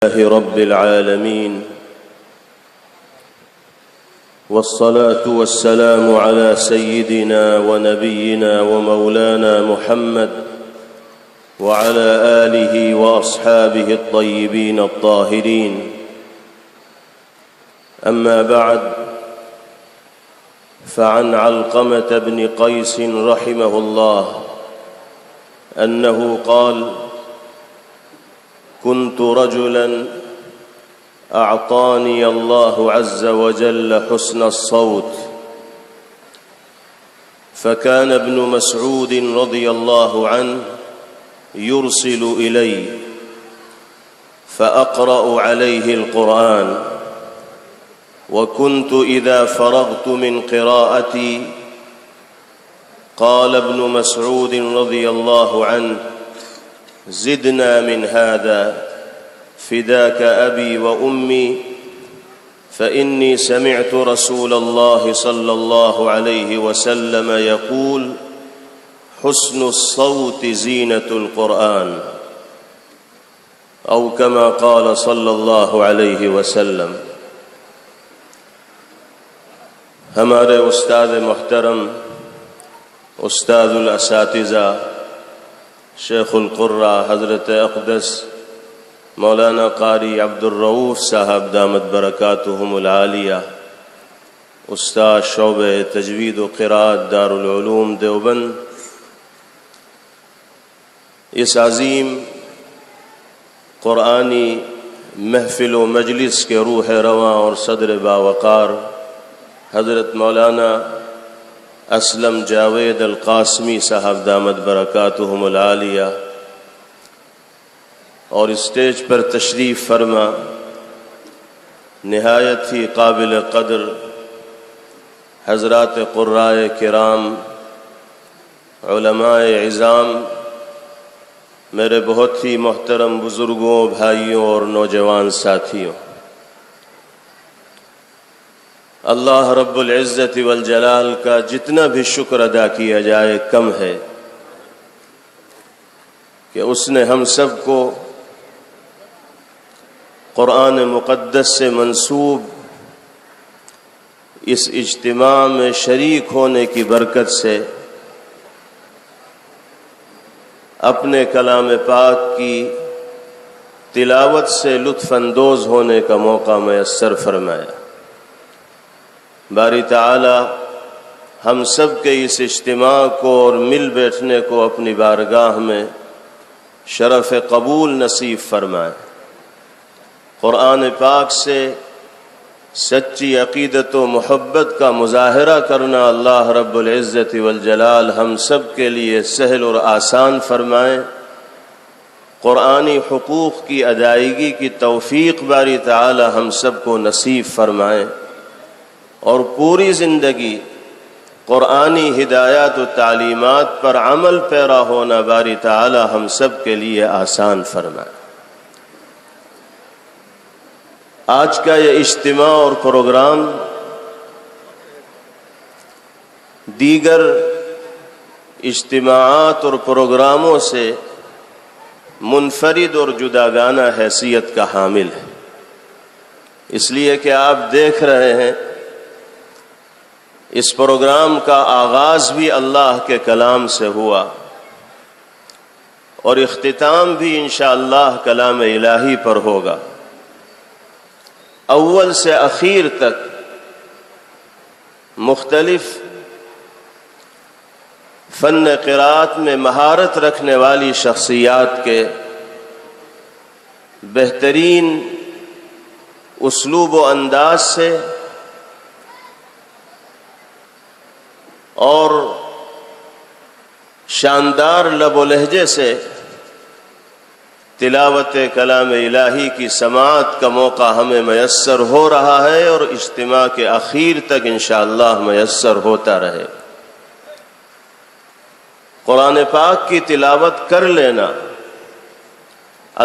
لله رب العالمين، والصلاة والسلام على سيدنا ونبينا ومولانا محمد وعلى آله وأصحابه الطيبين الطاهرين. أما بعد، فعن علقمة بن قيس رحمه الله أنه قال: كنت رجلا أعطاني الله عز وجل حسن الصوت، فكان ابن مسعود رضي الله عنه يرسل إلي فأقرأ عليه القرآن، وكنت إذا فرغت من قراءتي قال ابن مسعود رضي الله عنه: زدنا من هذا فداك أبي وأمي، فإني سمعت رسول الله صلى الله عليه وسلم يقول: حسن الصوت زينة القرآن، أو كما قال صلى الله عليه وسلم. ہمارے استاد محترم، استاد الاساتذہ، شیخ القرہ حضرت اقدس مولانا قاری عبد الرؤوف صاحب دامت برکاتہم العالیہ، استاد شعبہ تجوید و قراءت دارالعلوم دیوبند، اس عظیم قرآنی محفل و مجلس کے روح رواں اور صدر باوقار حضرت مولانا اسلم جاوید القاسمی صاحب دامت برکاتہم العالیہ، اور اسٹیج پر تشریف فرما نہایت ہی قابل قدر حضرات قرائے کرام، علماء عظام، میرے بہت ہی محترم بزرگوں، بھائیوں اور نوجوان ساتھیوں، اللہ رب العزت والجلال کا جتنا بھی شکر ادا کیا جائے کم ہے کہ اس نے ہم سب کو قرآن مقدس سے منسوب اس اجتماع میں شریک ہونے کی برکت سے اپنے کلام پاک کی تلاوت سے لطف اندوز ہونے کا موقع میسر فرمایا۔ باری تعالی ہم سب کے اس اجتماع کو اور مل بیٹھنے کو اپنی بارگاہ میں شرف قبول نصیب فرمائے۔ قرآن پاک سے سچی عقیدت و محبت کا مظاہرہ کرنا اللہ رب العزت والجلال ہم سب کے لیے سہل اور آسان فرمائے۔ قرآنی حقوق کی ادائیگی کی توفیق باری تعالی ہم سب کو نصیب فرمائے، اور پوری زندگی قرآنی ہدایات و تعلیمات پر عمل پیرا ہونا باری تعالی ہم سب کے لیے آسان فرمائے۔ آج کا یہ اجتماع اور پروگرام دیگر اجتماعات اور پروگراموں سے منفرد اور جداگانہ حیثیت کا حامل ہے، اس لیے کہ آپ دیکھ رہے ہیں اس پروگرام کا آغاز بھی اللہ کے کلام سے ہوا، اور اختتام بھی انشاءاللہ کلام الہی پر ہوگا۔ اول سے اخیر تک مختلف فن قرات میں مہارت رکھنے والی شخصیات کے بہترین اسلوب و انداز سے اور شاندار لب و لہجے سے تلاوت کلام الہی کی سماعت کا موقع ہمیں میسر ہو رہا ہے، اور اجتماع کے اخیر تک انشاءاللہ میسر ہوتا رہے۔ قرآن پاک کی تلاوت کر لینا،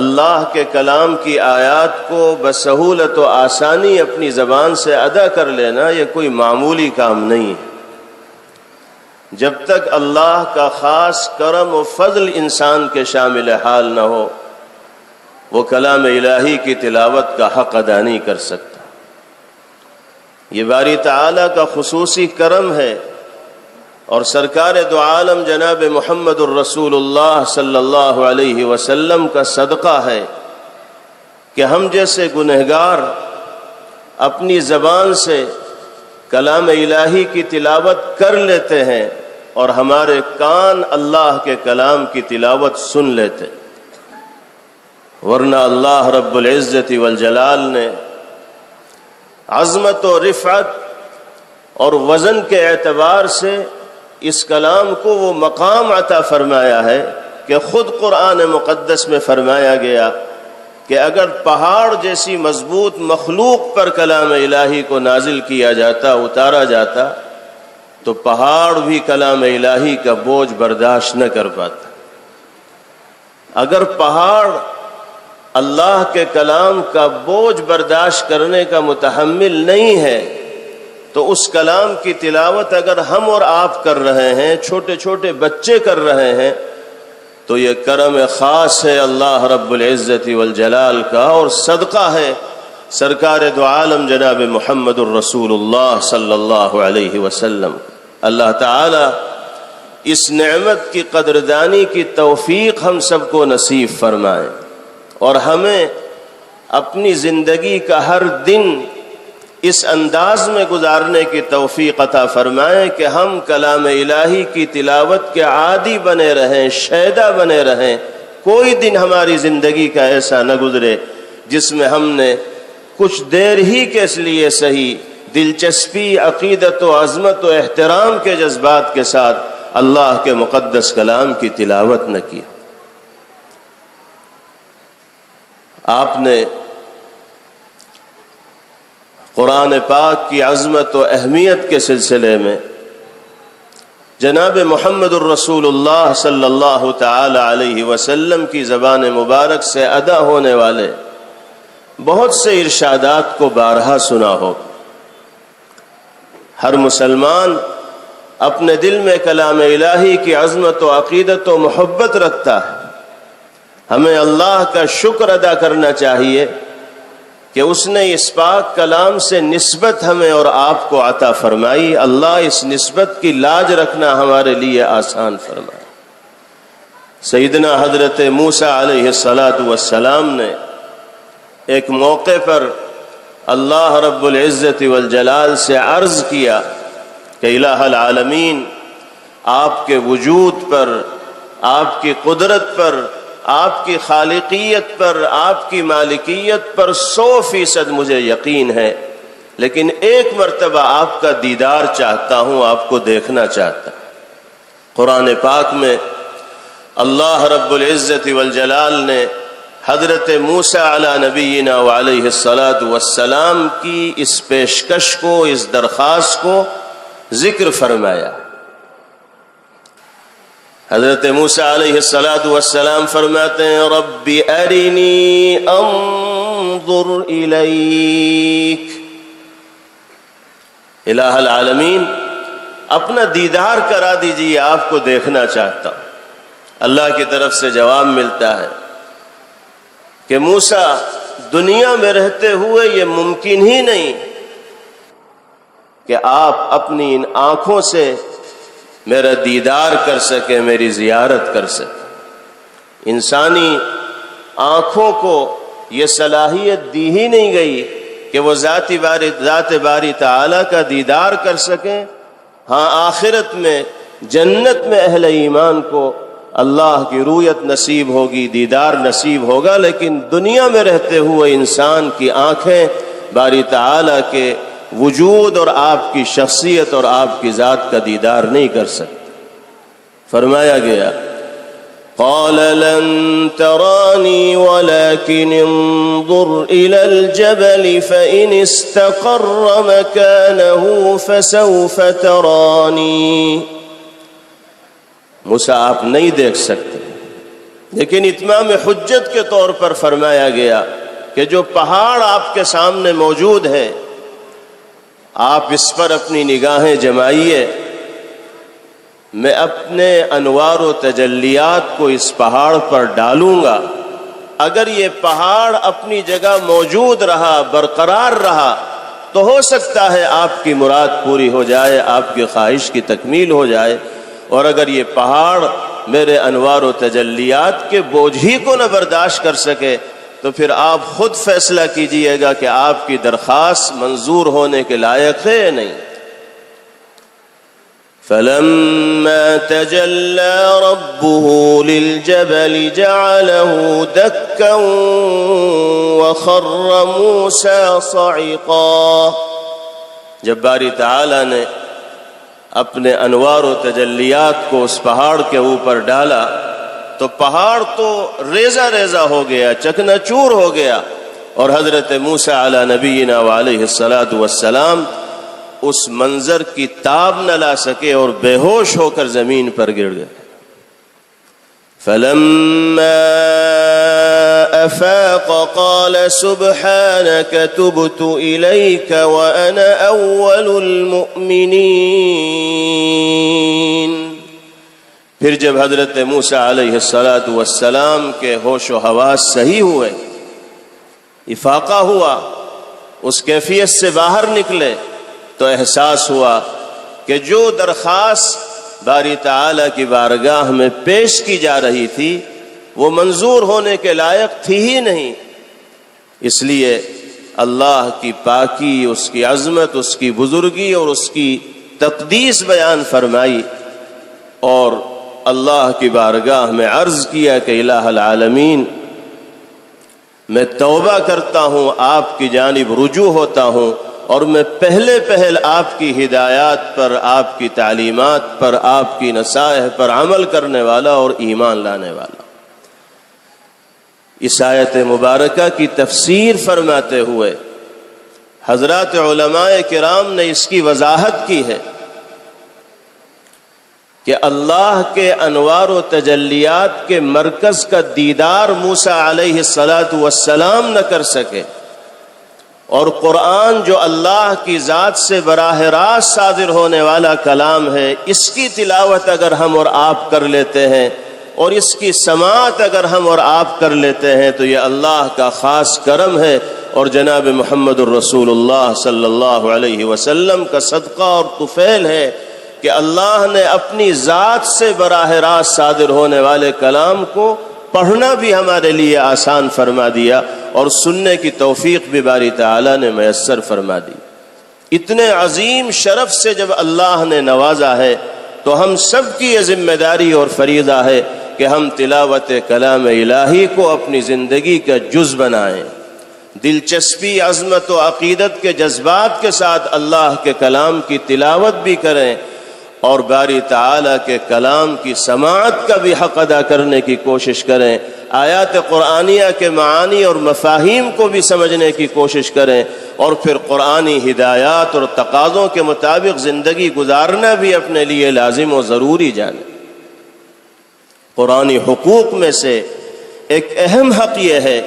اللہ کے کلام کی آیات کو بسہولت و آسانی اپنی زبان سے ادا کر لینا، یہ کوئی معمولی کام نہیں ہے۔ جب تک اللہ کا خاص کرم و فضل انسان کے شامل حال نہ ہو، وہ کلام الہی کی تلاوت کا حق ادا نہیں کر سکتا۔ یہ باری تعالیٰ کا خصوصی کرم ہے اور سرکار دو عالم جناب محمد الرسول اللہ صلی اللہ علیہ وسلم کا صدقہ ہے کہ ہم جیسے گنہگار اپنی زبان سے کلام الہی کی تلاوت کر لیتے ہیں اور ہمارے کان اللہ کے کلام کی تلاوت سن لیتے، ورنہ اللہ رب العزت والجلال نے عظمت و رفعت اور وزن کے اعتبار سے اس کلام کو وہ مقام عطا فرمایا ہے کہ خود قرآن مقدس میں فرمایا گیا کہ اگر پہاڑ جیسی مضبوط مخلوق پر کلام الہی کو نازل کیا جاتا، اتارا جاتا، تو پہاڑ بھی کلام الہی کا بوجھ برداشت نہ کر پاتا۔ اگر پہاڑ اللہ کے کلام کا بوجھ برداشت کرنے کا متحمل نہیں ہے تو اس کلام کی تلاوت اگر ہم اور آپ کر رہے ہیں، چھوٹے چھوٹے بچے کر رہے ہیں، تو یہ کرم خاص ہے اللہ رب العزت والجلال کا، اور صدقہ ہے سرکار دو عالم جناب محمد الرسول اللہ صلی اللہ علیہ وسلم۔ اللہ تعالی اس نعمت کی قدردانی کی توفیق ہم سب کو نصیب فرمائے اور ہمیں اپنی زندگی کا ہر دن اس انداز میں گزارنے کی توفیق عطا فرمائے کہ ہم کلام الہی کی تلاوت کے عادی بنے رہیں، شیدا بنے رہیں۔ کوئی دن ہماری زندگی کا ایسا نہ گزرے جس میں ہم نے کچھ دیر ہی کے اس لیے صحیح دلچسپی، عقیدت و عظمت و احترام کے جذبات کے ساتھ اللہ کے مقدس کلام کی تلاوت نہ کی۔ آپ نے قرآن پاک کی عظمت و اہمیت کے سلسلے میں جناب محمد الرسول اللہ صلی اللہ تعالی علیہ وسلم کی زبان مبارک سے ادا ہونے والے بہت سے ارشادات کو بارہا سنا ہو۔ ہر مسلمان اپنے دل میں کلام الہی کی عظمت و عقیدت و محبت رکھتا ہے۔ ہمیں اللہ کا شکر ادا کرنا چاہیے کہ اس نے اس پاک کلام سے نسبت ہمیں اور آپ کو عطا فرمائی۔ اللہ اس نسبت کی لاج رکھنا ہمارے لیے آسان فرمائے۔ سیدنا حضرت موسیٰ علیہ السلام نے ایک موقع پر اللہ رب العزت والجلال سے عرض کیا کہ الہ العالمین، آپ کے وجود پر، آپ کی قدرت پر، آپ کی خالقیت پر، آپ کی مالکیت پر 100% مجھے یقین ہے، لیکن ایک مرتبہ آپ کا دیدار چاہتا ہوں، آپ کو دیکھنا چاہتا ہوں۔ قرآن پاک میں اللہ رب العزت والجلال نے حضرت موسیٰ علی نبینا وعلیہ السلام کی اس پیشکش کو، اس درخواست کو ذکر فرمایا۔ حضرت موسیٰ علیہ السلام فرماتے ہیں رب ارنی انظر الیک، الہ العالمین اپنا دیدار کرا دیجیے، آپ کو دیکھنا چاہتا ہوں۔ اللہ کی طرف سے جواب ملتا ہے کہ موسیٰ، دنیا میں رہتے ہوئے یہ ممکن ہی نہیں کہ آپ اپنی ان آنکھوں سے میرا دیدار کر سکیں، میری زیارت کر سکیں۔ انسانی آنکھوں کو یہ صلاحیت دی ہی نہیں گئی کہ وہ ذات باری تعالیٰ کا دیدار کر سکیں۔ ہاں، آخرت میں جنت میں اہل ایمان کو اللہ کی رؤیت نصیب ہوگی، دیدار نصیب ہوگا، لیکن دنیا میں رہتے ہوئے انسان کی آنکھیں باری تعالیٰ کے وجود اور آپ کی شخصیت اور آپ کی ذات کا دیدار نہیں کر سکتے۔ فرمایا گیا قال لن ترانی ولكن انظر الى الجبل فإن استقر مكانه فسوف ترانی، موسیٰ آپ نہیں دیکھ سکتے، لیکن اتمام حجت کے طور پر فرمایا گیا کہ جو پہاڑ آپ کے سامنے موجود ہے، آپ اس پر اپنی نگاہیں جمائیے، میں اپنے انوار و تجلیات کو اس پہاڑ پر ڈالوں گا، اگر یہ پہاڑ اپنی جگہ موجود رہا، برقرار رہا، تو ہو سکتا ہے آپ کی مراد پوری ہو جائے، آپ کی خواہش کی تکمیل ہو جائے۔ اور اگر یہ پہاڑ میرے انوار و تجلیات کے بوجھ ہی کو نہ برداشت کر سکے تو پھر آپ خود فیصلہ کیجئے گا کہ آپ کی درخواست منظور ہونے کے لائق ہے یا نہیں۔ فَلَمَّا تَجَلَّى رَبُّهُ لِلْجَبَلِ جَعَلَهُ دَكًّا وَخَرَّ مُوسَى صَعِقًا، جب باری تعالیٰ نے اپنے انوار و تجلیات کو اس پہاڑ کے اوپر ڈالا تو پہاڑ تو ریزہ ریزہ ہو گیا، چکنا چور ہو گیا، اور حضرت موسیٰ علی نبینا وعلیہ السلام اس منظر کی تاب نہ لا سکے اور بے ہوش ہو کر زمین پر گر گئے۔ فَلَمَّا أَفَاقَ قَالَ سُبْحَانَكَ تُبْتُ إِلَيْكَ وَأَنَا أَوَّلُ الْمُؤْمِنِينَ۔ پھر جب حضرت موسیٰ علیہ السلام کے ہوش و حواس صحیح ہوئے، افاقہ ہوا، اس کیفیت سے باہر نکلے، تو احساس ہوا کہ جو درخواست باری تعالیٰ کی بارگاہ میں پیش کی جا رہی تھی وہ منظور ہونے کے لائق تھی ہی نہیں۔ اس لیے اللہ کی پاکی، اس کی عظمت، اس کی بزرگی اور اس کی تقدیس بیان فرمائی، اور اللہ کی بارگاہ میں عرض کیا کہ الہ العالمین، میں توبہ کرتا ہوں، آپ کی جانب رجوع ہوتا ہوں، اور میں پہل آپ کی ہدایات پر، آپ کی تعلیمات پر، آپ کی نصائح پر عمل کرنے والا اور ایمان لانے والا۔ اس آیت مبارکہ کی تفسیر فرماتے ہوئے حضرات علماء کرام نے اس کی وضاحت کی ہے کہ اللہ کے انوار و تجلیات کے مرکز کا دیدار موسیٰ علیہ السلام نہ کر سکے، اور قرآن جو اللہ کی ذات سے براہ راست صادر ہونے والا کلام ہے، اس کی تلاوت اگر ہم اور آپ کر لیتے ہیں اور اس کی سماعت اگر ہم اور آپ کر لیتے ہیں تو یہ اللہ کا خاص کرم ہے، اور جناب محمد الرسول اللہ صلی اللہ علیہ وسلم کا صدقہ اور طفیل ہے کہ اللہ نے اپنی ذات سے براہ راست صادر ہونے والے کلام کو پڑھنا بھی ہمارے لیے آسان فرما دیا، اور سننے کی توفیق بھی باری تعالیٰ نے میسر فرما دی۔ اتنے عظیم شرف سے جب اللہ نے نوازا ہے تو ہم سب کی یہ ذمہ داری اور فریضہ ہے کہ ہم تلاوت کلام الہی کو اپنی زندگی کا جز بنائیں، دلچسپی، عظمت و عقیدت کے جذبات کے ساتھ اللہ کے کلام کی تلاوت بھی کریں، اور باری تعالیٰ کے کلام کی سماعت کا بھی حق ادا کرنے کی کوشش کریں، آیات قرآنیہ کے معانی اور مفاہیم کو بھی سمجھنے کی کوشش کریں، اور پھر قرآنی ہدایات اور تقاضوں کے مطابق زندگی گزارنا بھی اپنے لیے لازم و ضروری جانیں۔ قرآنی حقوق میں سے ایک اہم حق یہ ہے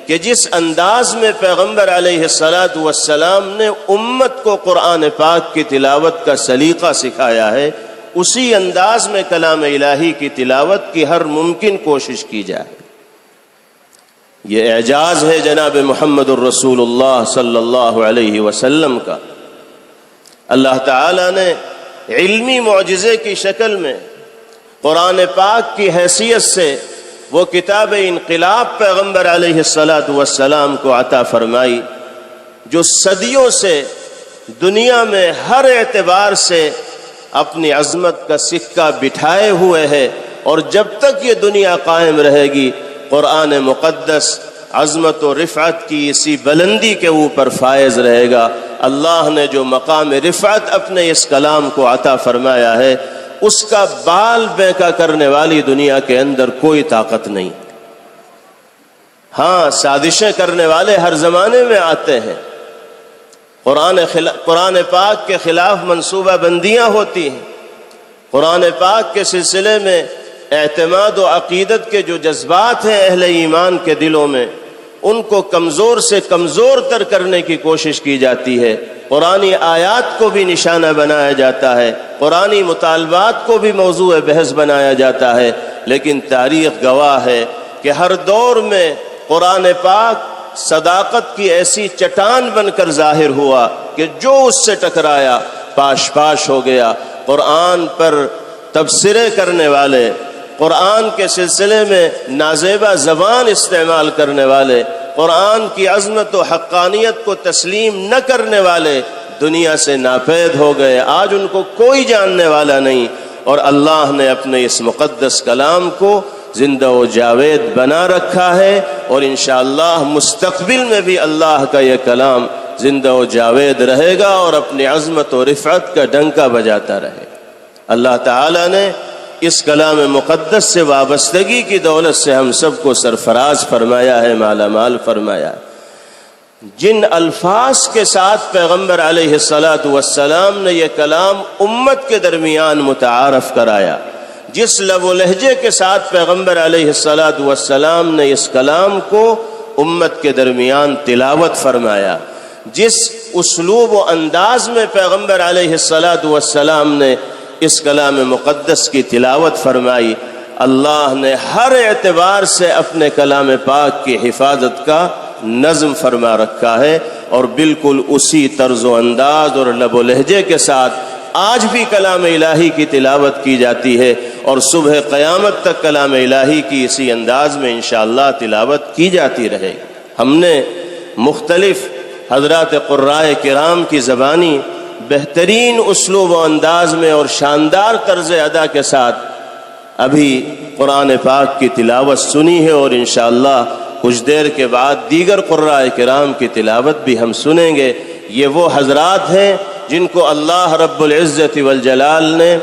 کہ جس انداز میں پیغمبر علیہ السلام نے امت کو قرآن پاک کی تلاوت کا سلیقہ سکھایا ہے، اسی انداز میں کلام الہی کی تلاوت کی ہر ممکن کوشش کی جائے۔ یہ اعجاز ہے جناب محمد الرسول اللہ صلی اللہ علیہ وسلم کا۔ اللہ تعالیٰ نے علمی معجزے کی شکل میں قرآن پاک کی حیثیت سے وہ کتاب انقلاب پیغمبر علیہ السلام کو عطا فرمائی، جو صدیوں سے دنیا میں ہر اعتبار سے اپنی عظمت کا سکہ بٹھائے ہوئے ہے، اور جب تک یہ دنیا قائم رہے گی قرآن مقدس عظمت و رفعت کی اسی بلندی کے اوپر فائز رہے گا۔ اللہ نے جو مقام رفعت اپنے اس کلام کو عطا فرمایا ہے، اس کا بال بیکا کرنے والی دنیا کے اندر کوئی طاقت نہیں۔ ہاں، سازشیں کرنے والے ہر زمانے میں آتے ہیں، قرآن پاک کے خلاف منصوبہ بندیاں ہوتی ہیں، قرآن پاک کے سلسلے میں اعتماد و عقیدت کے جو جذبات ہیں اہل ایمان کے دلوں میں، ان کو کمزور سے کمزور تر کرنے کی کوشش کی جاتی ہے، قرآنی آیات کو بھی نشانہ بنایا جاتا ہے، قرآنی مطالبات کو بھی موضوع بحث بنایا جاتا ہے، لیکن تاریخ گواہ ہے کہ ہر دور میں قرآن پاک صداقت کی ایسی چٹان بن کر ظاہر ہوا کہ جو اس سے ٹکرایا پاش پاش ہو گیا۔ قرآن پر تبصرے کرنے والے، قرآن کے سلسلے میں نازیبہ زبان استعمال کرنے والے، قرآن کی عظمت و حقانیت کو تسلیم نہ کرنے والے دنیا سے ناپید ہو گئے۔ آج ان کو کوئی جاننے والا نہیں، اور اللہ نے اپنے اس مقدس کلام کو زندہ و جاوید بنا رکھا ہے، اور انشاءاللہ مستقبل میں بھی اللہ کا یہ کلام زندہ و جاوید رہے گا اور اپنی عظمت و رفعت کا ڈنکا بجاتا رہے گا۔ اللہ تعالیٰ نے اس کلام مقدس سے وابستگی کی دولت سے ہم سب کو سرفراز فرمایا ہے، مالا مال فرمایا ہے۔ جن الفاظ کے ساتھ پیغمبر علیہ السلام نے یہ کلام امت کے درمیان متعارف کرایا، جس لب و لہجے کے ساتھ پیغمبر علیہ السلام نے اس کلام کو امت کے درمیان تلاوت فرمایا، جس اسلوب و انداز میں پیغمبر علیہ السلام نے اس کلام مقدس کی تلاوت فرمائی، اللہ نے ہر اعتبار سے اپنے کلام پاک کی حفاظت کا نظم فرما رکھا ہے، اور بالکل اسی طرز و انداز اور لب و لہجے کے ساتھ آج بھی کلام الہی کی تلاوت کی جاتی ہے، اور صبح قیامت تک کلام الہی کی اسی انداز میں انشاءاللہ تلاوت کی جاتی رہے گی۔ ہم نے مختلف حضرات قرائے کرام کی زبانی بہترین اسلوب و انداز میں اور شاندار طرز ادا کے ساتھ ابھی قرآن پاک کی تلاوت سنی ہے، اور انشاءاللہ کچھ دیر کے بعد دیگر قرائے کرام کی تلاوت بھی ہم سنیں گے۔ یہ وہ حضرات ہیں جن کو اللہ رب العزت والجلال نے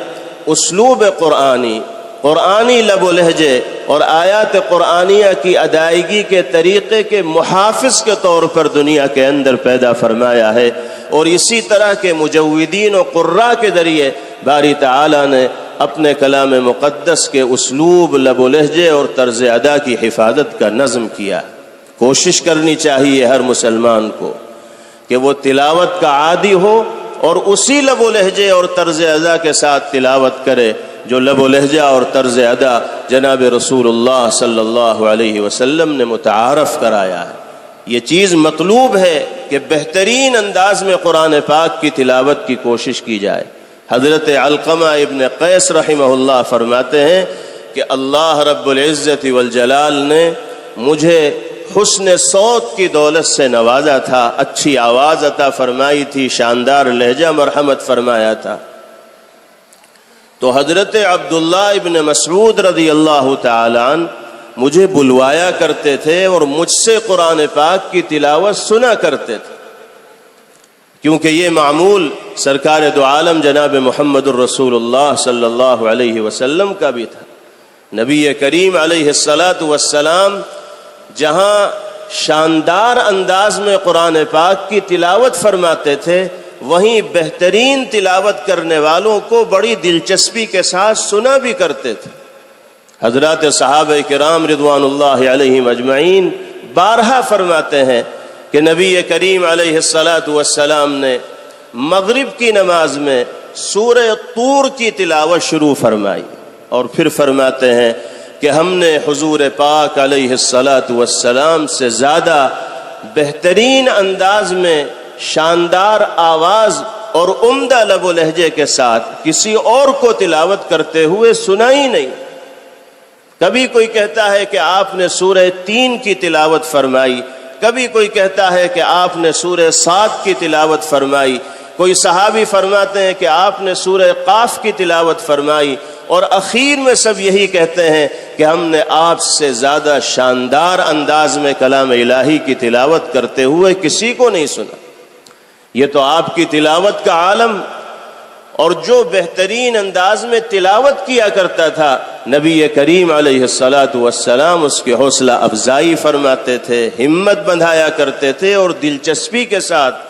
اسلوب قرآنی لب و لہجے اور آیات قرآنیہ کی ادائیگی کے طریقے کے محافظ کے طور پر دنیا کے اندر پیدا فرمایا ہے، اور اسی طرح کے مجودین و قراء کے ذریعے باری تعالیٰ نے اپنے کلام مقدس کے اسلوب، لب و لہجے اور طرز ادا کی حفاظت کا نظم کیا۔ کوشش کرنی چاہیے ہر مسلمان کو کہ وہ تلاوت کا عادی ہو اور اسی لب و لہجے اور طرز ادا کے ساتھ تلاوت کرے جو لب و لہجہ اور طرز ادا جناب رسول اللہ صلی اللہ علیہ وسلم نے متعارف کرایا ہے۔ یہ چیز مطلوب ہے کہ بہترین انداز میں قرآن پاک کی تلاوت کی کوشش کی جائے۔ حضرت علقمہ ابن قیس رحمہ اللہ فرماتے ہیں کہ اللہ رب العزت والجلال نے مجھے حسن صوت کی دولت سے نوازا تھا، اچھی آواز عطا فرمائی تھی، شاندار لہجہ مرحمت فرمایا تھا۔ تو حضرت عبداللہ ابن مسعود رضی اللہ تعالیٰ عنہ مجھے بلوایا کرتے تھے اور مجھ سے قرآن پاک کی تلاوت سنا کرتے تھے، کیونکہ یہ معمول سرکار دو عالم جناب محمد الرسول اللہ صلی اللہ علیہ وسلم کا بھی تھا۔ نبی کریم علیہ السلام جہاں شاندار انداز میں قرآن پاک کی تلاوت فرماتے تھے، وہیں بہترین تلاوت کرنے والوں کو بڑی دلچسپی کے ساتھ سنا بھی کرتے تھے۔ حضرات صحابہ کرام رضوان اللہ علیہم اجمعین بارہا فرماتے ہیں کہ نبی کریم علیہ السلام نے مغرب کی نماز میں سورہ طور کی تلاوت شروع فرمائی، اور پھر فرماتے ہیں کہ ہم نے حضور پاک علیہ السلام سے زیادہ بہترین انداز میں شاندار آواز اور عمدہ لب و لہجے کے ساتھ کسی اور کو تلاوت کرتے ہوئے سنا ہی نہیں۔ کبھی کوئی کہتا ہے کہ آپ نے سورہ 3 کی تلاوت فرمائی، کبھی کوئی کہتا ہے کہ آپ نے سورہ 7 کی تلاوت فرمائی، کوئی صحابی فرماتے ہیں کہ آپ نے سورہ قاف کی تلاوت فرمائی، اور اخیر میں سب یہی کہتے ہیں کہ ہم نے آپ سے زیادہ شاندار انداز میں کلام الہی کی تلاوت کرتے ہوئے کسی کو نہیں سنا۔ یہ تو آپ کی تلاوت کا عالم، اور جو بہترین انداز میں تلاوت کیا کرتا تھا نبی کریم علیہ السلام اس کی حوصلہ افزائی فرماتے تھے، ہمت بندھایا کرتے تھے، اور دلچسپی کے ساتھ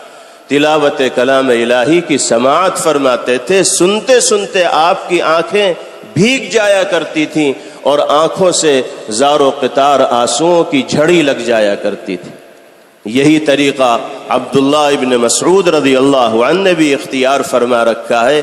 تلاوت کلام الہی کی سماعت فرماتے تھے۔ سنتے سنتے آپ کی آنکھیں بھیگ جایا کرتی تھیں، اور آنکھوں سے زار و قطار آنسوؤں کی جھڑی لگ جایا کرتی تھی۔ یہی طریقہ عبداللہ ابن مسعود رضی اللہ عنہ نے بھی اختیار فرما رکھا ہے،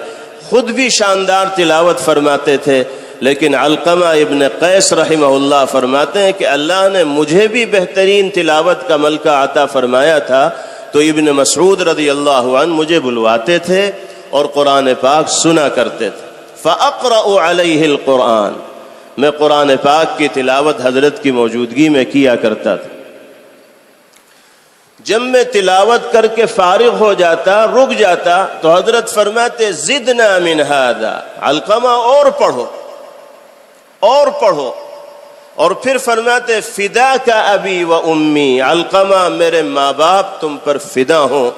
خود بھی شاندار تلاوت فرماتے تھے، لیکن علقمہ ابن قیس رحمہ اللہ فرماتے ہیں کہ اللہ نے مجھے بھی بہترین تلاوت کا ملکہ عطا فرمایا تھا تو ابن مسعود رضی اللہ عنہ مجھے بلواتے تھے اور قرآن پاک سنا کرتے تھے۔ فَأَقْرَأُ عَلَيْهِ الْقُرْآنَ، میں قرآن پاک کی تلاوت حضرت کی موجودگی میں کیا کرتا تھا۔ جب میں تلاوت کر کے فارغ ہو جاتا، رک جاتا، تو حضرت فرماتے زدنا من هذا، علقمہ اور پڑھو اور پڑھو، اور پھر فرماتے فداک ابی و امی، علقمہ میرے ماں باپ تم پر فدا ہوں،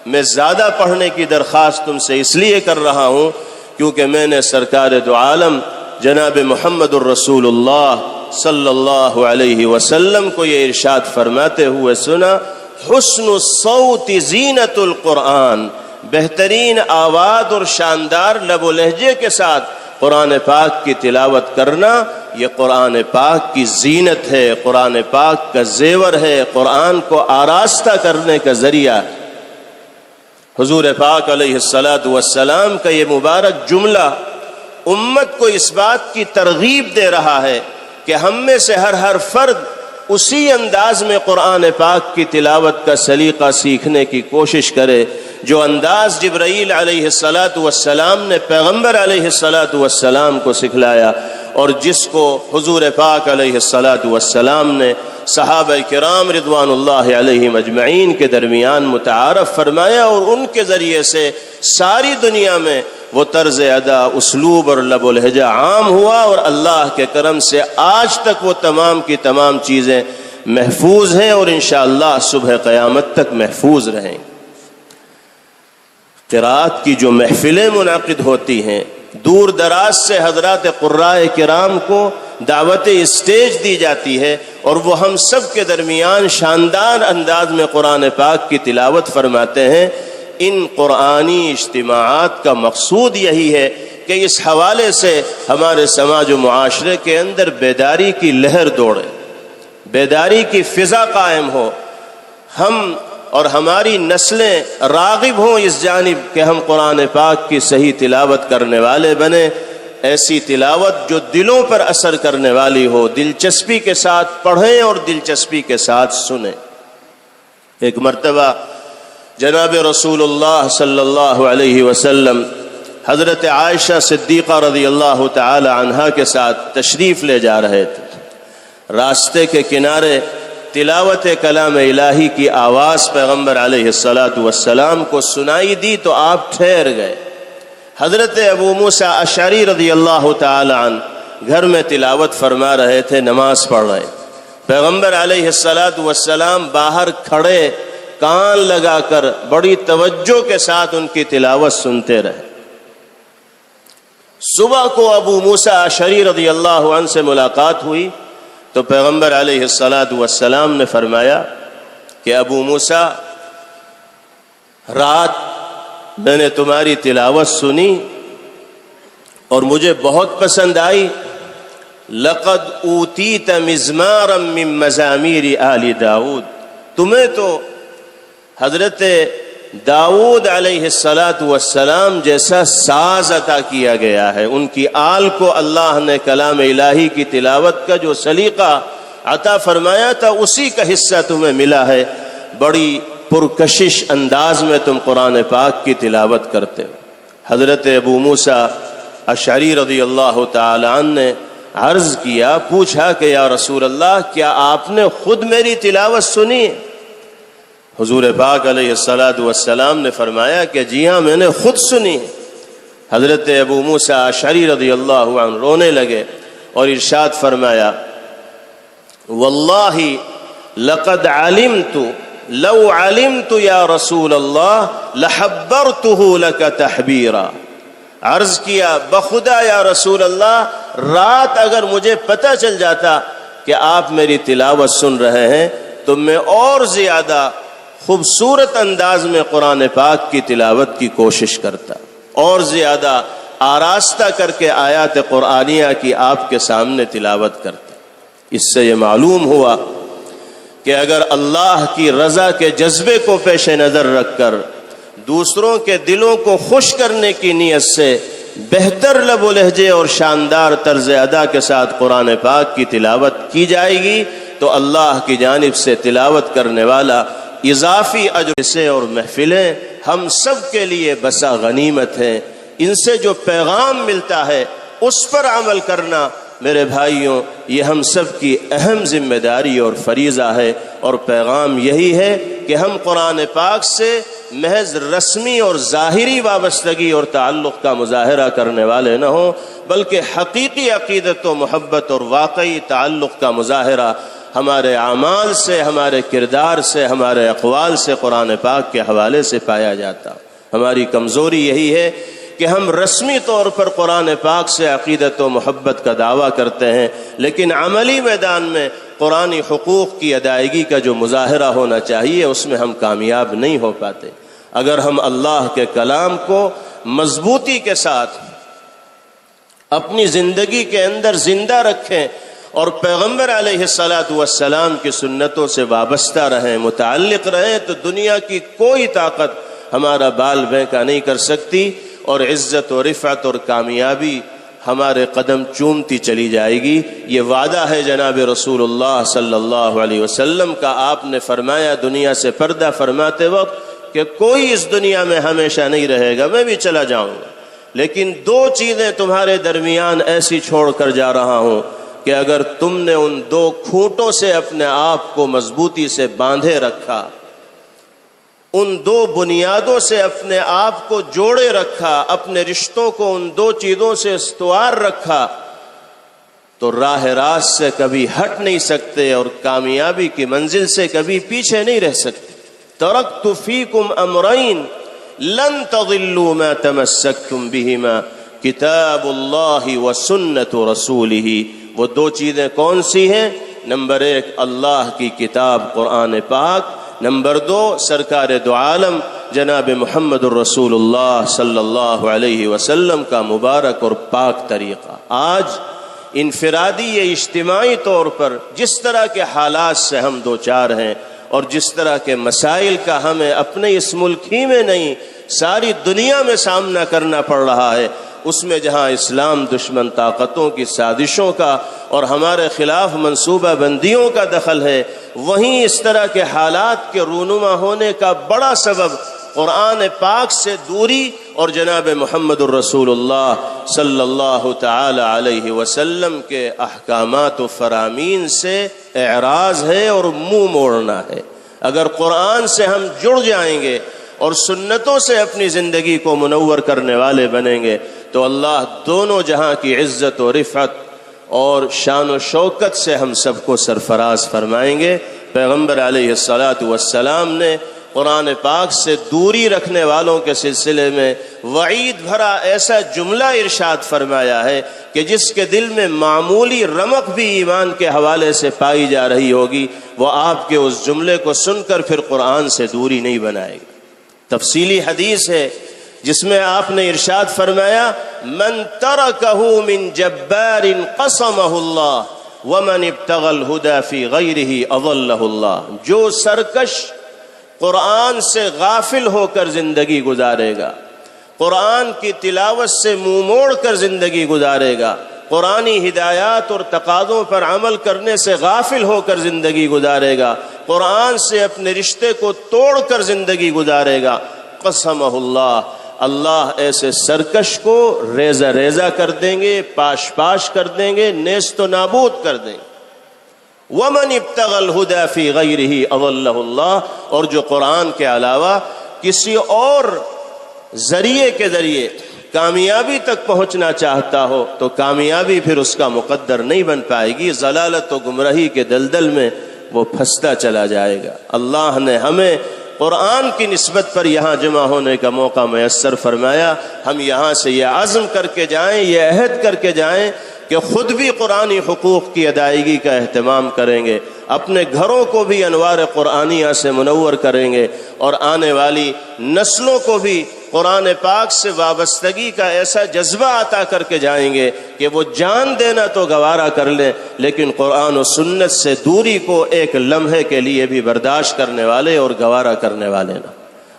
میں زیادہ پڑھنے کی درخواست تم سے اس لیے کر رہا ہوں کیونکہ میں نے سرکار دو عالم جناب محمد الرسول اللہ صلی اللہ علیہ وسلم کو یہ ارشاد فرماتے ہوئے سنا، حسن الصوت زینت القرآن، بہترین آواز اور شاندار لب و لہجے کے ساتھ قرآن پاک کی تلاوت کرنا یہ قرآن پاک کی زینت ہے، قرآن پاک کا زیور ہے، قرآن کو آراستہ کرنے کا ذریعہ۔ حضور پاک علیہ السلام کا یہ مبارک جملہ امت کو اس بات کی ترغیب دے رہا ہے کہ ہم میں سے ہر فرد اسی انداز میں قرآن پاک کی تلاوت کا سلیقہ سیکھنے کی کوشش کرے جو انداز جبرائیل علیہ السلام نے پیغمبر علیہ السلام کو سکھلایا، اور جس کو حضور پاک علیہ السلام نے صحابہ کرام رضوان اللہ علیہم اجمعین کے درمیان متعارف فرمایا، اور ان کے ذریعے سے ساری دنیا میں وہ طرز ادا، اسلوب اور لب و لہجہ عام ہوا، اور اللہ کے کرم سے آج تک وہ تمام کی تمام چیزیں محفوظ ہیں اور انشاءاللہ صبح قیامت تک محفوظ رہیں۔ قرات کی جو محفلیں منعقد ہوتی ہیں، دور دراز سے حضرات قرائے کرام کو دعوت اسٹیج دی جاتی ہے اور وہ ہم سب کے درمیان شاندار انداز میں قرآن پاک کی تلاوت فرماتے ہیں۔ ان قرآنی اجتماعات کا مقصود یہی ہے کہ اس حوالے سے ہمارے سماج و معاشرے کے اندر بیداری کی لہر دوڑے، بیداری کی فضا قائم ہو، ہم اور ہماری نسلیں راغب ہوں اس جانب کہ ہم قرآن پاک کی صحیح تلاوت کرنے والے بنیں، ایسی تلاوت جو دلوں پر اثر کرنے والی ہو، دلچسپی کے ساتھ پڑھیں اور دلچسپی کے ساتھ سنیں۔ ایک مرتبہ جناب رسول اللہ صلی اللہ علیہ وسلم حضرت عائشہ صدیقہ رضی اللہ تعالی عنہا کے ساتھ تشریف لے جا رہے تھے، راستے کے کنارے تلاوت کلام الہی کی آواز پیغمبر علیہ السلام کو سنائی دی تو آپ ٹھہر گئے۔ حضرت ابو موسیٰ اشعری رضی اللہ تعالی عنہ گھر میں تلاوت فرما رہے تھے، نماز پڑھ رہے، پیغمبر علیہ السلام باہر کھڑے کان لگا کر بڑی توجہ کے ساتھ ان کی تلاوت سنتے رہے۔ صبح کو ابو موسیٰ اشعری رضی اللہ عنہ سے ملاقات ہوئی تو پیغمبر علیہ السلام نے فرمایا کہ ابو موسیٰ، رات میں نے تمہاری تلاوت سنی اور مجھے بہت پسند آئی، لقد اوتیت مزمارا من مزامیر آل داؤد، تمہیں تو حضرت داؤد علیہ السلام جیسا ساز عطا کیا گیا ہے، ان کی آل کو اللہ نے کلام الہی کی تلاوت کا جو سلیقہ عطا فرمایا تھا اسی کا حصہ تمہیں ملا ہے، بڑی پرکشش انداز میں تم قرآن پاک کی تلاوت کرتے ہو۔ حضرت ابو موسیٰ اشعری رضی اللہ تعالی عنہ نے عرض کیا، پوچھا کہ یا رسول اللہ کیا آپ نے خود میری تلاوت سنی ہے؟ حضور پاک علیہ السلام نے فرمایا کہ جی ہاں میں نے خود سنی۔ حضرت ابو موسیٰ اشعری رضی اللہ عنہ رونے لگے اور ارشاد فرمایا، واللہ لقد علمت لو علمت یا رسول اللہ لحبرتہ لک تحبیرا، عرض کیا بخدا یا رسول اللہ رات اگر مجھے پتہ چل جاتا کہ آپ میری تلاوت سن رہے ہیں تو میں اور زیادہ خوبصورت انداز میں قرآن پاک کی تلاوت کی کوشش کرتا، اور زیادہ آراستہ کر کے آیات قرآنیہ کی آپ کے سامنے تلاوت کرتا۔ اس سے یہ معلوم ہوا کہ اگر اللہ کی رضا کے جذبے کو پیش نظر رکھ کر دوسروں کے دلوں کو خوش کرنے کی نیت سے بہتر لب و لہجے اور شاندار طرز ادا کے ساتھ قرآن پاک کی تلاوت کی جائے گی تو اللہ کی جانب سے تلاوت کرنے والا اضافی اجر سے، اور محفلیں ہم سب کے لیے بسا غنیمت ہیں۔ ان سے جو پیغام ملتا ہے اس پر عمل کرنا میرے بھائیوں یہ ہم سب کی اہم ذمہ داری اور فریضہ ہے، اور پیغام یہی ہے کہ ہم قرآن پاک سے محض رسمی اور ظاہری وابستگی اور تعلق کا مظاہرہ کرنے والے نہ ہوں، بلکہ حقیقی عقیدت و محبت اور واقعی تعلق کا مظاہرہ ہمارے اعمال سے، ہمارے کردار سے، ہمارے اقوال سے قرآن پاک کے حوالے سے پایا جاتا۔ ہماری کمزوری یہی ہے کہ ہم رسمی طور پر قرآن پاک سے عقیدت و محبت کا دعویٰ کرتے ہیں، لیکن عملی میدان میں قرآنی حقوق کی ادائیگی کا جو مظاہرہ ہونا چاہیے اس میں ہم کامیاب نہیں ہو پاتے۔ اگر ہم اللہ کے کلام کو مضبوطی کے ساتھ اپنی زندگی کے اندر زندہ رکھیں اور پیغمبر علیہ الصلاۃ والسلام کی سنتوں سے وابستہ رہیں، متعلق رہیں، تو دنیا کی کوئی طاقت ہمارا بال بینکا نہیں کر سکتی، اور عزت و رفعت اور کامیابی ہمارے قدم چومتی چلی جائے گی۔ یہ وعدہ ہے جناب رسول اللہ صلی اللہ علیہ وسلم کا۔ آپ نے فرمایا دنیا سے پردہ فرماتے وقت کہ کوئی اس دنیا میں ہمیشہ نہیں رہے گا، میں بھی چلا جاؤں گا، لیکن دو چیزیں تمہارے درمیان ایسی چھوڑ کر جا رہا ہوں کہ اگر تم نے ان دو کھوٹوں سے اپنے آپ کو مضبوطی سے باندھے رکھا، ان دو بنیادوں سے اپنے آپ کو جوڑے رکھا، اپنے رشتوں کو ان دو چیزوں سے استوار رکھا، تو راہ راست سے کبھی ہٹ نہیں سکتے اور کامیابی کی منزل سے کبھی پیچھے نہیں رہ سکتے۔ ترکت فیکم امرین لن تضلوا ما تمسکتم بہما کتاب اللہ و سنت رسولہ۔ وہ دو چیزیں کون سی ہیں؟ نمبر ایک اللہ کی کتاب قرآن پاک، نمبر دو سرکار دو عالم جناب محمد الرسول اللہ صلی اللہ علیہ وسلم کا مبارک اور پاک طریقہ۔ آج انفرادی یا اجتماعی طور پر جس طرح کے حالات سے ہم دوچار ہیں اور جس طرح کے مسائل کا ہمیں اپنے اس ملک ہی میں نہیں ساری دنیا میں سامنا کرنا پڑ رہا ہے، اس میں جہاں اسلام دشمن طاقتوں کی سازشوں کا اور ہمارے خلاف منصوبہ بندیوں کا دخل ہے، وہیں اس طرح کے حالات کے رونما ہونے کا بڑا سبب قرآن پاک سے دوری اور جناب محمد الرسول اللہ صلی اللہ تعالی علیہ وسلم کے احکامات و فرامین سے اعراض ہے اور منہ موڑنا ہے۔ اگر قرآن سے ہم جڑ جائیں گے اور سنتوں سے اپنی زندگی کو منور کرنے والے بنیں گے تو اللہ دونوں جہاں کی عزت و رفعت اور شان و شوکت سے ہم سب کو سرفراز فرمائیں گے۔ پیغمبر علیہ الصلاۃ والسلام نے قرآن پاک سے دوری رکھنے والوں کے سلسلے میں وعید بھرا ایسا جملہ ارشاد فرمایا ہے کہ جس کے دل میں معمولی رمق بھی ایمان کے حوالے سے پائی جا رہی ہوگی، وہ آپ کے اس جملے کو سن کر پھر قرآن سے دوری نہیں بنائے گی۔ تفصیلی حدیث ہے جس میں آپ نے ارشاد فرمایا من ترکہ من جبار قسمہ اللہ ومن ابتغى الہدى فی غیرہ اضلہ اللہ۔ جو سرکش قرآن سے غافل ہو کر زندگی گزارے گا، قرآن کی تلاوت سے منہ موڑ کر زندگی گزارے گا، قرآنی ہدایات اور تقاضوں پر عمل کرنے سے غافل ہو کر زندگی گزارے گا، قرآن سے اپنے رشتے کو توڑ کر زندگی گزارے گا، قسمہ اللہ، اللہ ایسے سرکش کو ریزہ ریزہ کر دیں گے، پاش پاش کر دیں گے، نیست و نابود کر دیں گے۔ وَمَنِ ابْتَغَى الْهُدَى فِي غَيْرِهِ أَضَلَّهُ اللَّهُ، اور جو قرآن کے علاوہ کسی اور ذریعے کے ذریعے کامیابی تک پہنچنا چاہتا ہو تو کامیابی پھر اس کا مقدر نہیں بن پائے گی، ضلالت و گمراہی کے دلدل میں وہ پھنستا چلا جائے گا۔ اللہ نے ہمیں قرآن کی نسبت پر یہاں جمع ہونے کا موقع میسر فرمایا، ہم یہاں سے یہ عزم کر کے جائیں، یہ عہد کر کے جائیں کہ خود بھی قرآنی حقوق کی ادائیگی کا اہتمام کریں گے، اپنے گھروں کو بھی انوار قرآنیہ سے منور کریں گے، اور آنے والی نسلوں کو بھی قرآن پاک سے وابستگی کا ایسا جذبہ عطا کر کے جائیں گے کہ وہ جان دینا تو گوارا کر لیں، لیکن قرآن و سنت سے دوری کو ایک لمحے کے لیے بھی برداشت کرنے والے اور گوارا کرنے والے نہ۔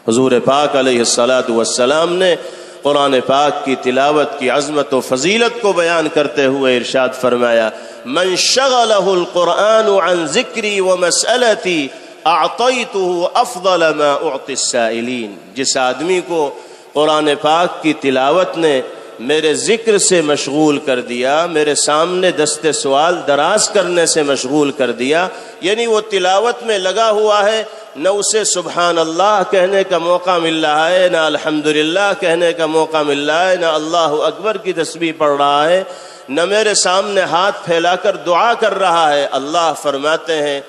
حضور پاک علیہ الصلاۃ والسلام نے قرآن پاک کی تلاوت کی عظمت و فضیلت کو بیان کرتے ہوئے ارشاد فرمایا من شغلہ القرآن عن ذکری ومسألتی اعطیتہ افضل ما اعطی السائلین، جس آدمی کو قرآن پاک کی تلاوت نے میرے ذکر سے مشغول کر دیا، میرے سامنے دست سوال دراز کرنے سے مشغول کر دیا، یعنی وہ تلاوت میں لگا ہوا ہے، نہ اسے سبحان اللہ کہنے کا موقع مل رہا ہے، نہ الحمدللہ کہنے کا موقع مل رہا ہے، نہ اللہ اکبر کی تسبیح پڑھ رہا ہے، نہ میرے سامنے ہاتھ پھیلا کر دعا کر رہا ہے۔ اللہ فرماتے ہیں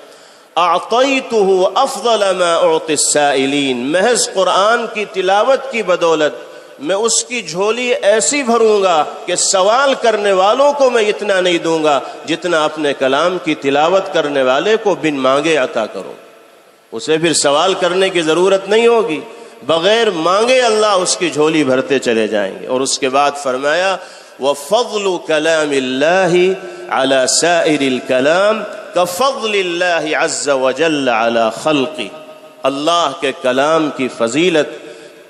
اعطیتہ افضل ما اعطی السائلین، محض قرآن کی تلاوت کی بدولت میں اس کی جھولی ایسی بھروں گا کہ سوال کرنے والوں کو میں اتنا نہیں دوں گا جتنا اپنے کلام کی تلاوت کرنے والے کو بن مانگے عطا کروں۔ اسے پھر سوال کرنے کی ضرورت نہیں ہوگی، بغیر مانگے اللہ اس کی جھولی بھرتے چلے جائیں گے۔ اور اس کے بعد فرمایا وَفَضْلُ كَلَامِ اللَّهِ عَلَى سَائِرِ الْكَلَامِ كَفَضْلِ اللَّهِ عَزَّ وَجَلَّ عَلَى خَلْقِ، اللہ کے کلام کی فضیلت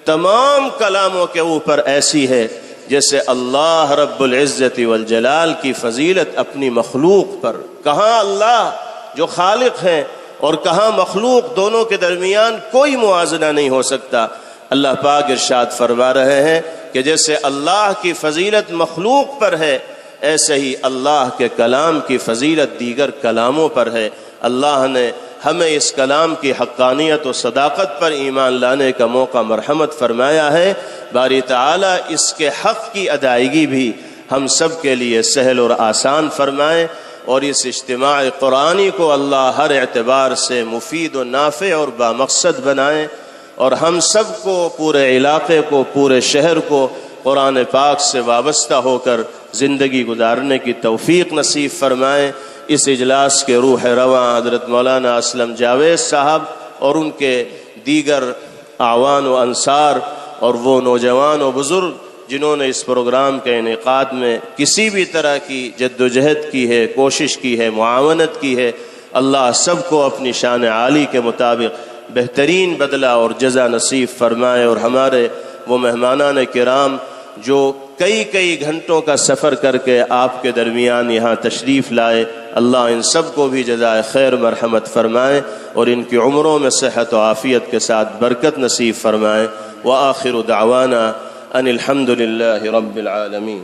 تمام کلاموں کے اوپر ایسی ہے جیسے اللہ رب العزت والجلال کی فضیلت اپنی مخلوق پر۔ کہاں اللہ جو خالق ہیں اور کہاں مخلوق، دونوں کے درمیان کوئی موازنہ نہیں ہو سکتا۔ اللہ پاک ارشاد فرما رہے ہیں کہ جیسے اللہ کی فضیلت مخلوق پر ہے، ایسے ہی اللہ کے کلام کی فضیلت دیگر کلاموں پر ہے۔ اللہ نے ہمیں اس کلام کی حقانیت و صداقت پر ایمان لانے کا موقع مرحمت فرمایا ہے۔ باری تعالیٰ اس کے حق کی ادائیگی بھی ہم سب کے لیے سہل اور آسان فرمائے، اور اس اجتماع قرآنی کو اللہ ہر اعتبار سے مفید و نافع اور بامقصد بنائے، اور ہم سب کو، پورے علاقے کو، پورے شہر کو قرآن پاک سے وابستہ ہو کر زندگی گزارنے کی توفیق نصیب فرمائے۔ اس اجلاس کے روح رواں حضرت مولانا اسلم جاوید صاحب اور ان کے دیگر اعوان و انصار اور وہ نوجوان و بزرگ جنہوں نے اس پروگرام کے انعقاد میں کسی بھی طرح کی جد و جہد کی ہے، کوشش کی ہے، معاونت کی ہے، اللہ سب کو اپنی شان عالی کے مطابق بہترین بدلہ اور جزا نصیب فرمائے۔ اور ہمارے وہ مہمانان کرام جو کئی گھنٹوں کا سفر کر کے آپ کے درمیان یہاں تشریف لائے، اللہ ان سب کو بھی جزائے خیر مرحمت فرمائے اور ان کی عمروں میں صحت و عافیت کے ساتھ برکت نصیب فرمائے۔ وآخر دعوانا ان الحمد للہ رب العالمین۔